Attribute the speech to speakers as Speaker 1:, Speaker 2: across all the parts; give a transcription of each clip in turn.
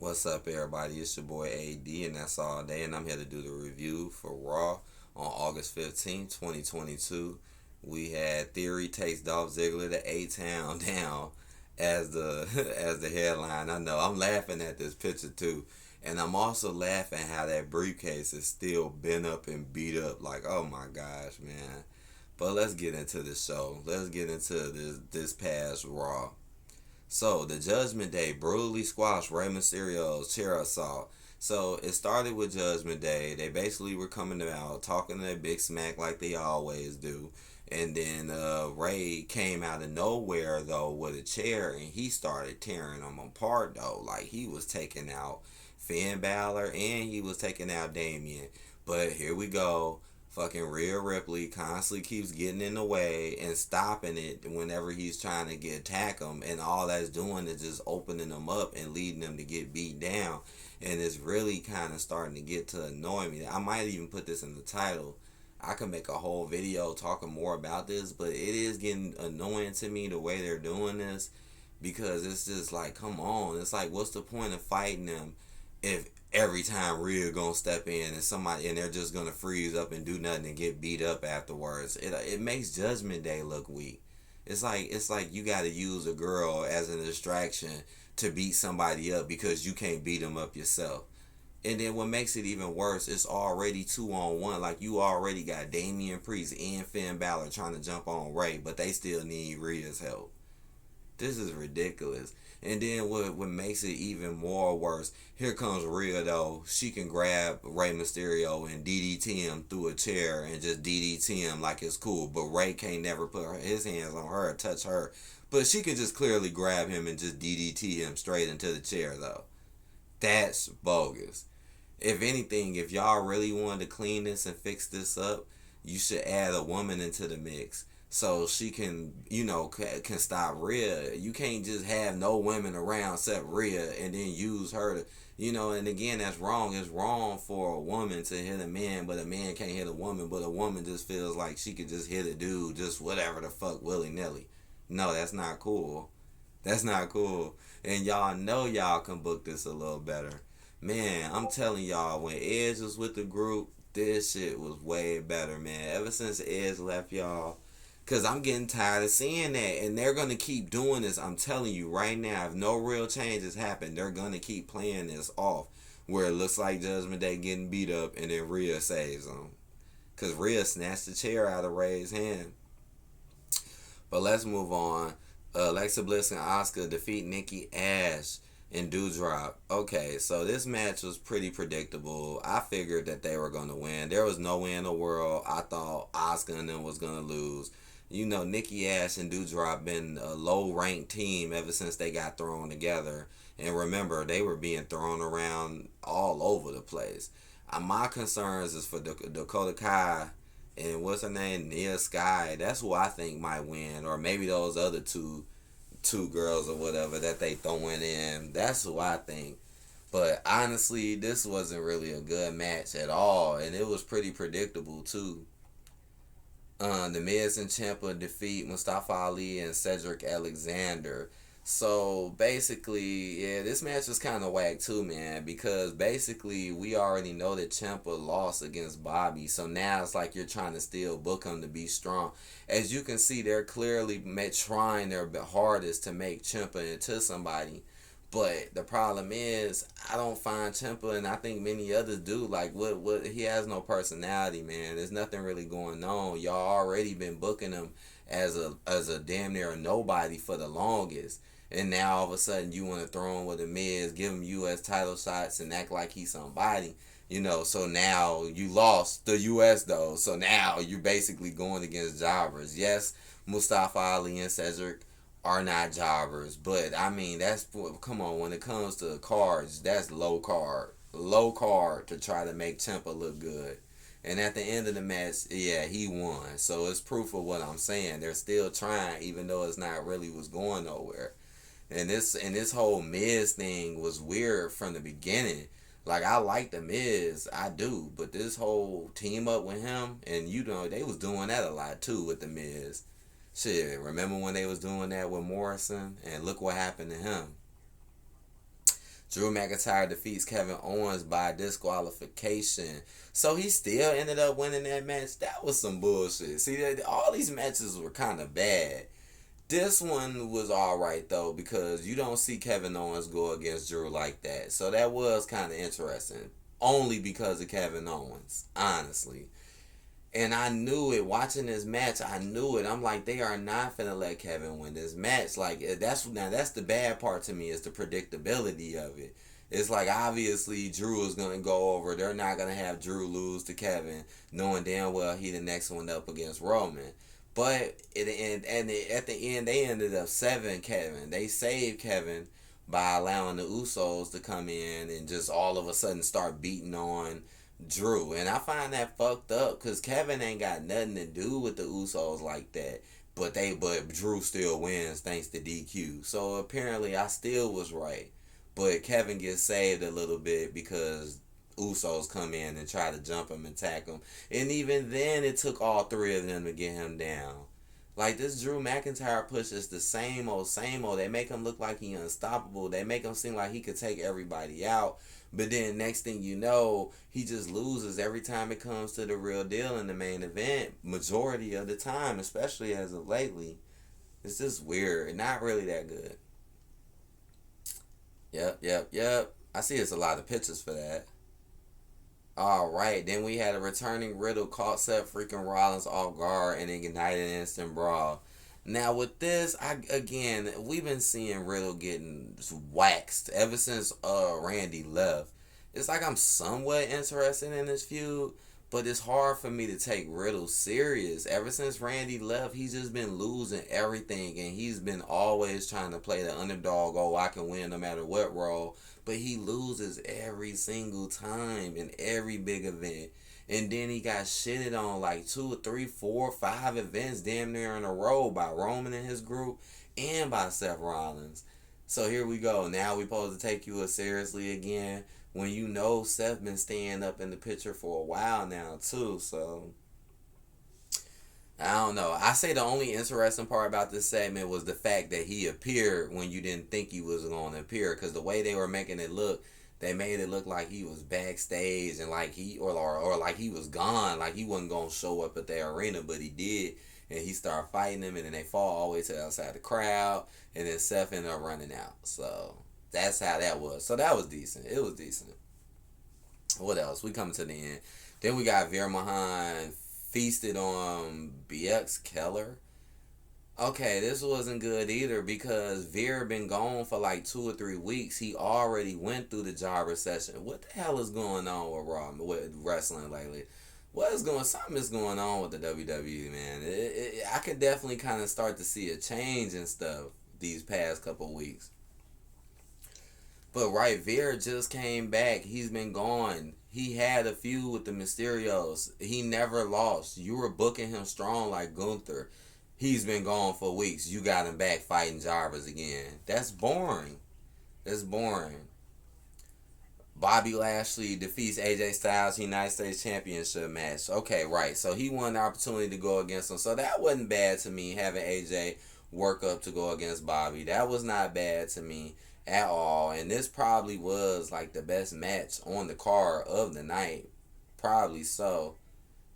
Speaker 1: What's up, everybody? It's your boy AD, and that's all day. And I'm here to do the review for Raw on August 15th, 2022. We had Theory takes Dolph Ziggler to A-Town down as the as the headline. I know I'm laughing at this picture too, and I'm also laughing how that briefcase is still bent up and beat up. Like, oh my gosh, man! But let's get into the show. Let's get into this past Raw. So the Judgment Day brutally squashed Rey Mysterio's chair assault. So it started with Judgment Day. They basically were coming out talking that big smack like they always do. And then Ray came out of nowhere though with a chair and he started tearing them apart though. Like he was taking out Finn Balor and he was taking out Damien. But here we go. Fucking Rhea Ripley constantly keeps getting in the way and stopping it whenever he's trying to get attack him, and all that's doing is just opening them up and leading them to get beat down, and it's really kind of starting to get to annoy me. I might even put this in the title. I could make a whole video talking more about this, but it is getting annoying to me the way they're doing this, because it's just like, come on, it's like, what's the point of fighting them if every time Rhea gonna step in and somebody and they're just gonna freeze up and do nothing and get beat up afterwards. It makes Judgment Day look weak. It's like you gotta use a girl as a distraction to beat somebody up because you can't beat them up yourself. And then what makes it even worse, it's already 2-on-1. Like you already got Damian Priest and Finn Balor trying to jump on Ray, but they still need Rhea's help. This is ridiculous. And then what makes it even more worse, here comes Rhea though. She can grab Rey Mysterio and DDT him through a chair and just DDT him like it's cool. But Ray can't never put his hands on her or touch her. But she can just clearly grab him and just DDT him straight into the chair though. That's bogus. If anything, if y'all really wanted to clean this and fix this up, you should add a woman into the mix so she can, can stop Rhea. You can't just have no women around except Rhea and then use her to, and again, that's wrong. It's wrong for a woman to hit a man, but a man can't hit a woman, but a woman just feels like she could just hit a dude, just whatever the fuck, willy-nilly. No, that's not cool. That's not cool. And y'all know y'all can book this a little better. Man, I'm telling y'all, when Edge was with the group, this shit was way better, man. Ever since Edge left, y'all. Because I'm getting tired of seeing that. And they're going to keep doing this. I'm telling you right now, if no real changes happen, they're going to keep playing this off. Where it looks like Judgment Day getting beat up and then Rhea saves them. Because Rhea snatched the chair out of Ray's hand. But let's move on. Alexa Bliss and Asuka defeat Nikki Ash and Doudrop. Okay, so this match was pretty predictable. I figured that they were going to win. There was no way in the world I thought Asuka and them was going to lose. Nikki Ash and Doudrop been a low-ranked team ever since they got thrown together. And remember, they were being thrown around all over the place. My concerns is for Dakota Kai and what's her name, Nia Sky. That's who I think might win, or maybe those other two girls or whatever that they throwing in. That's who I think. But honestly, this wasn't really a good match at all, and it was pretty predictable too. The Miz and Ciampa defeat Mustafa Ali and Cedric Alexander. So basically, yeah, this match was kind of whack too, man, because basically we already know that Ciampa lost against Bobby, so now it's like you're trying to still book him to be strong. As you can see, they're clearly trying their hardest to make Ciampa into somebody, but the problem is I don't find Ciampa, and I think many others do, like what he has no personality, man. There's nothing really going on. Y'all already been booking him as a damn near a nobody for the longest. And now all of a sudden you want to throw him with a Miz, give him U.S. title shots and act like he's somebody. So now you lost the U.S. though. So now you're basically going against jobbers. Yes, Mustafa Ali and Cedric are not jobbers. But, I mean, come on, when it comes to cards, that's low card. Low card to try to make Ciampa look good. And at the end of the match, yeah, he won. So it's proof of what I'm saying. They're still trying, even though it's not really was going nowhere. And this whole Miz thing was weird from the beginning. Like, I like the Miz, I do, but this whole team up with him, and they was doing that a lot too with the Miz. Shit, remember when they was doing that with Morrison, and look what happened to him. Drew McIntyre defeats Kevin Owens by disqualification. So he still ended up winning that match. That was some bullshit. See, all these matches were kind of bad. This one was alright though, because you don't see Kevin Owens go against Drew like that. So that was kind of interesting. Only because of Kevin Owens, honestly. And I knew it, watching this match, I knew it. I'm like, they are not finna let Kevin win this match. Like, that's the bad part to me, is the predictability of it. It's like, obviously Drew is gonna go over. They're not gonna have Drew lose to Kevin, knowing damn well he the next one up against Roman. But at the end, they ended up saving Kevin. They saved Kevin by allowing the Usos to come in and just all of a sudden start beating on Drew. And I find that fucked up, because Kevin ain't got nothing to do with the Usos like that. But Drew still wins thanks to DQ. So apparently I still was right. But Kevin gets saved a little bit because Usos come in and try to jump him and tack him. And even then, it took all three of them to get him down. Like, this Drew McIntyre push is the same old, same old. They make him look like he unstoppable. They make him seem like he could take everybody out. But then next thing you know, he just loses every time it comes to the real deal in the main event. Majority of the time, especially as of lately. It's just weird. Not really that good. Yep. I see there's a lot of pictures for that. Alright, then we had a returning Riddle caught Seth freaking Rollins off guard and ignited an instant brawl. Now with this, we've been seeing Riddle getting waxed ever since Randy left. It's like I'm somewhat interested in this feud, but it's hard for me to take Riddle serious. Ever since Randy left, he's just been losing everything, and he's been always trying to play the underdog, oh, I can win no matter what role. But he loses every single time in every big event. And then he got shitted on like 2 or 3, 4, 5 events damn near in a row by Roman and his group and by Seth Rollins. So here we go. Now we supposed to take you seriously again, when you know Seth been staying up in the picture for a while now too. So I don't know. I say the only interesting part about this segment was the fact that he appeared when you didn't think he was going to appear, because the way they were making it look, they made it look like he was backstage and like or like he was gone, like he wasn't going to show up at the arena, but he did. And he started fighting him, and then they fall all the way to the outside of the crowd, and then Seth ended up running out. So that's how that was. So that was decent. It was decent. What else? We coming to the end. Then we got Veer Mahan feasted on BX Keller. Okay, this wasn't good either, because Veer been gone for like 2 or 3 weeks. He already went through the jobber session. What the hell is going on with Raw, with wrestling lately? Something is going on with the WWE, man. I could definitely kind of start to see a change and stuff these past couple weeks. But right, Veer just came back. He's been gone. He had a feud with the Mysterios. He never lost. You were booking him strong like Gunther. He's been gone for weeks. You got him back fighting jobbers again. That's boring. That's boring. Bobby Lashley defeats AJ Styles United States Championship match. Okay, right. So he won the opportunity to go against him. So that wasn't bad to me, having AJ work up to go against Bobby. That was not bad to me at all. And this probably was like the best match on the card of the night. Probably so.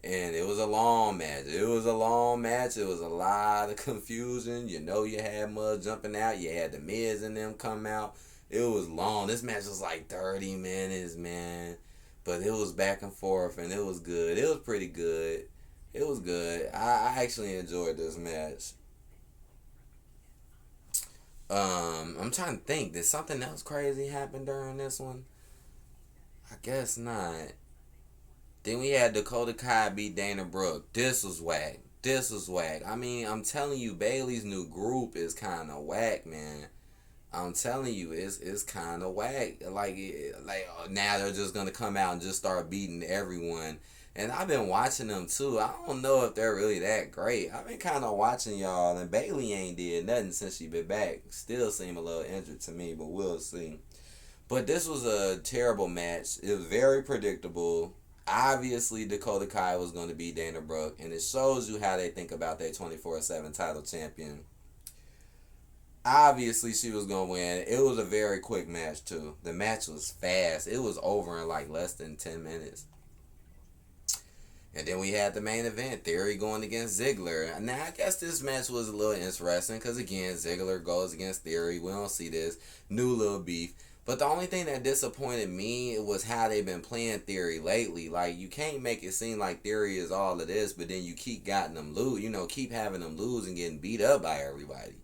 Speaker 1: And it was a long match. It was a a lot of confusion. You know, you had Mud jumping out. You had the Miz and them come out. It was long. This match was like 30 minutes, man. But it was back and forth, and it was good. It was pretty good. It was good. I actually enjoyed this match. I'm trying to think. Did something else crazy happen during this one? I guess not. Then we had Dakota Kai beat Dana Brooke. This was whack. I mean, I'm telling you, Bayley's new group is kind of whack, man. I'm telling you, it's kind of whack. Like now they're just gonna come out and just start beating everyone. And I've been watching them too. I don't know if they're really that great. I've been kind of watching y'all, and Bayley ain't did nothing since she been back. Still seem a little injured to me, but we'll see. But this was a terrible match. It was very predictable. Obviously, Dakota Kai was going to beat Dana Brooke, and it shows you how they think about their 24/7 title champion. Obviously, she was going to win. It was a very quick match, too. The match was fast. It was over in like less than 10 minutes. And then we had the main event, Theory going against Ziggler. Now, I guess this match was a little interesting because, again, Ziggler goes against Theory. We don't see this new little beef. But the only thing that disappointed me was how they've been playing Theory lately. Like, you can't make it seem like Theory is all of this, but then you keep getting them lose. You know, keep having them lose and getting beat up by everybody.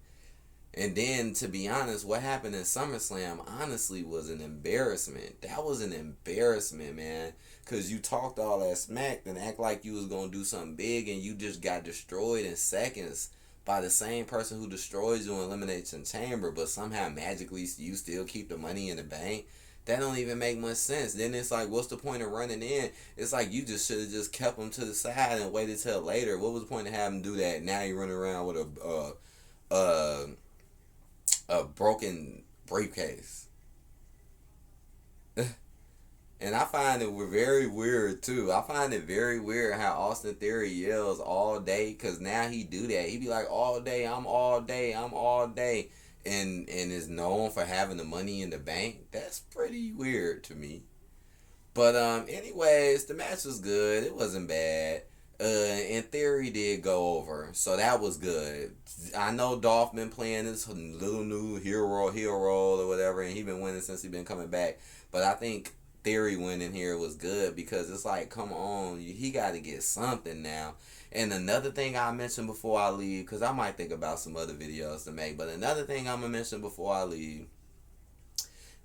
Speaker 1: And then, to be honest, what happened in SummerSlam, honestly, was an embarrassment. That was an embarrassment, man. Because you talked all that smack and act like you was going to do something big, and you just got destroyed in seconds by the same person who destroys you in Elimination Chamber, but somehow magically you still keep the money in the bank. That don't even make much sense. Then it's like, what's the point of running in? It's like you just should have just kept them to the side and waited till later. What was the point of having them do that? Now you're running around with a broken briefcase. And I find it very weird too. I find it very weird how Austin Theory yells all day, because now he do that. He be like, all day, I'm all day, I'm all day. And is known for having the money in the bank. That's pretty weird to me. But anyways, the match was good. It wasn't bad. And Theory did go over, so that was good. I know Dolph been playing this little new heel role or whatever, and he been winning since he been coming back. But I think Theory winning here was good, because it's like, come on, he got to get something now. And another thing I mentioned before I leave, because I might think about some other videos to make, but another thing I'm going to mention before I leave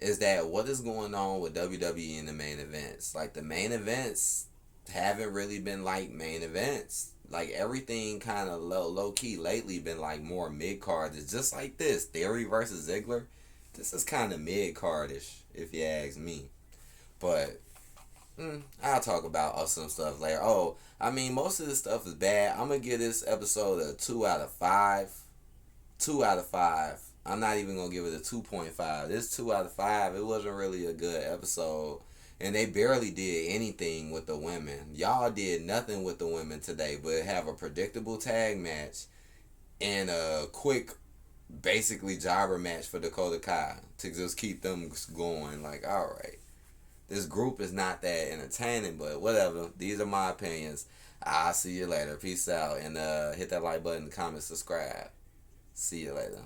Speaker 1: is that what is going on with WWE in the main events. Like, the main events haven't really been like main events. Like, everything kind of low key lately been like more mid card. It's just like this Theory versus Ziggler. This is kind of mid cardish, if you ask me. But I'll talk about some stuff later. Oh, I mean, most of this stuff is bad. I'm gonna give this episode a 2 out of 5. 2 out of 5. I'm not even gonna give it a 2.5. This 2 out of 5. It wasn't really a good episode. And they barely did anything with the women. Y'all did nothing with the women today, but have a predictable tag match and a quick, basically, jobber match for Dakota Kai to just keep them going. Like, alright. This group is not that entertaining, but whatever. These are my opinions. I'll see you later. Peace out. And hit that like button, comment, subscribe. See you later.